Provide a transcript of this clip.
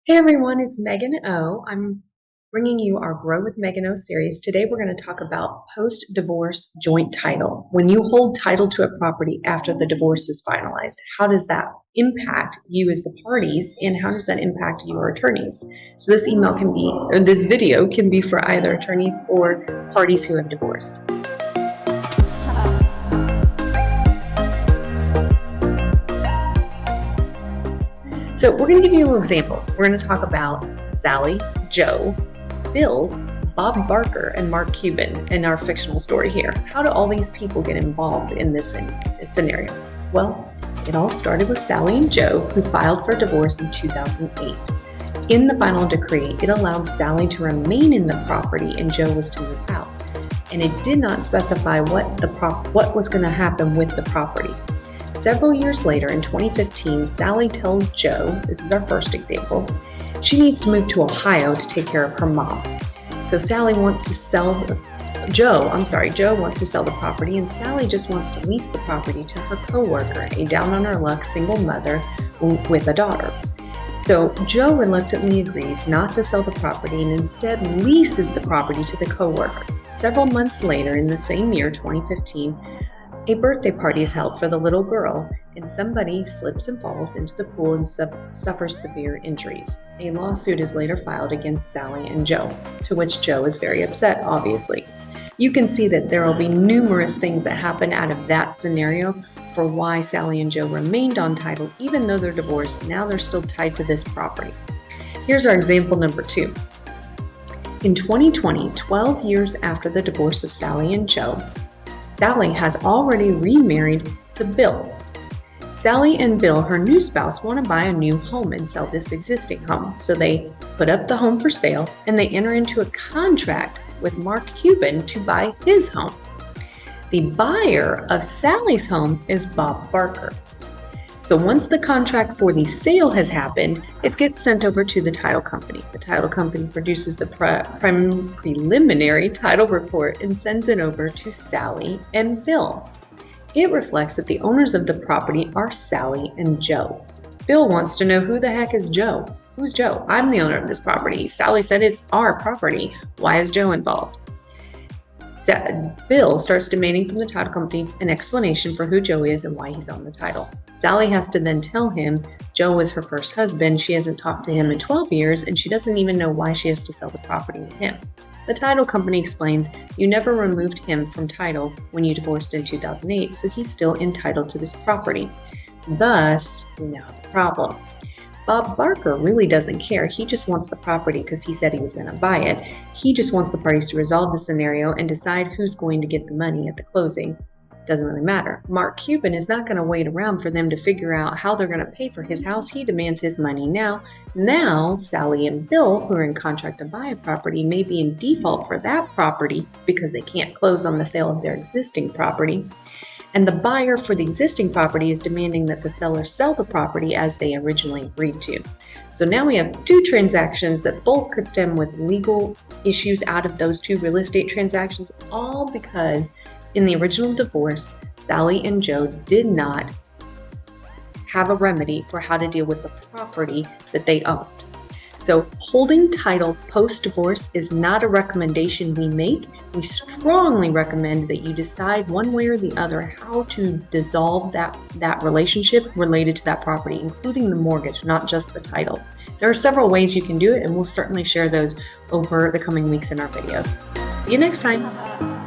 Hey everyone, it's Megan O. I'm bringing you our Grow with Megan O series. Today we're going to talk about post-divorce joint title. When you hold title to a property after the divorce is finalized, how does that impact you as the parties and how does that impact your attorneys? So this video can be for either attorneys or parties who have divorced. So we're going to give you an example. We're going to talk about Sally, Joe, Bill, Bob Barker, and Mark Cuban in our fictional story here. How do all these people get involved in this scenario? Well, it all started with Sally and Joe, who filed for divorce in 2008. In the final decree, it allowed Sally to remain in the property and Joe was to move out. And it did not specify what was going to happen with the property. Several years later, in 2015, Sally tells Joe, this is our first example, she needs to move to Ohio to take care of her mom. So Joe wants to sell the property, and Sally just wants to lease the property to her coworker, a down-on-her-luck single mother with a daughter. So Joe reluctantly agrees not to sell the property and instead leases the property to the coworker. Several months later, in the same year, 2015, a birthday party is held for the little girl, and somebody slips and falls into the pool and suffers severe injuries. A lawsuit is later filed against Sally and Joe, to which Joe is very upset, obviously. You can see that there will be numerous things that happen out of that scenario for why Sally and Joe remained on title, even though they're divorced. Now they're still tied to this property. Here's our example number 2. In 2020, 12 years after the divorce of Sally and Joe, Sally has already remarried to Bill. Sally and Bill, her new spouse, want to buy a new home and sell this existing home. So they put up the home for sale and they enter into a contract with Mark Cuban to buy his home. The buyer of Sally's home is Bob Barker. So once the contract for the sale has happened, it gets sent over to the title company. The title company produces the preliminary title report and sends it over to Sally and Bill. It reflects that the owners of the property are Sally and Joe. Bill wants to know, who the heck is Joe? Who's Joe? I'm the owner of this property. Sally said it's our property. Why is Joe involved? Bill starts demanding from the title company an explanation for who Joe is and why he's on the title. Sally has to then tell him Joe was her first husband. She hasn't talked to him in 12 years, and she doesn't even know why she has to sell the property to him. The title company explains, you never removed him from title when you divorced in 2008, so he's still entitled to this property. Thus, we now have a problem. Bob Barker really doesn't care. He just wants the property because he said he was going to buy it. He just wants the parties to resolve the scenario and decide who's going to get the money at the closing. Doesn't really matter. Mark Cuban is not going to wait around for them to figure out how they're going to pay for his house. He demands his money now. Now, Sally and Bill, who are in contract to buy a property, may be in default for that property because they can't close on the sale of their existing property. And the buyer for the existing property is demanding that the seller sell the property as they originally agreed to. So now we have 2 transactions that both could stem with legal issues out of those 2 real estate transactions, all because in the original divorce, Sally and Joe did not have a remedy for how to deal with the property that they owned. So holding title post-divorce is not a recommendation we make. We strongly recommend that you decide one way or the other how to dissolve that relationship related to that property, including the mortgage, not just the title. There are several ways you can do it, and we'll certainly share those over the coming weeks in our videos. See you next time.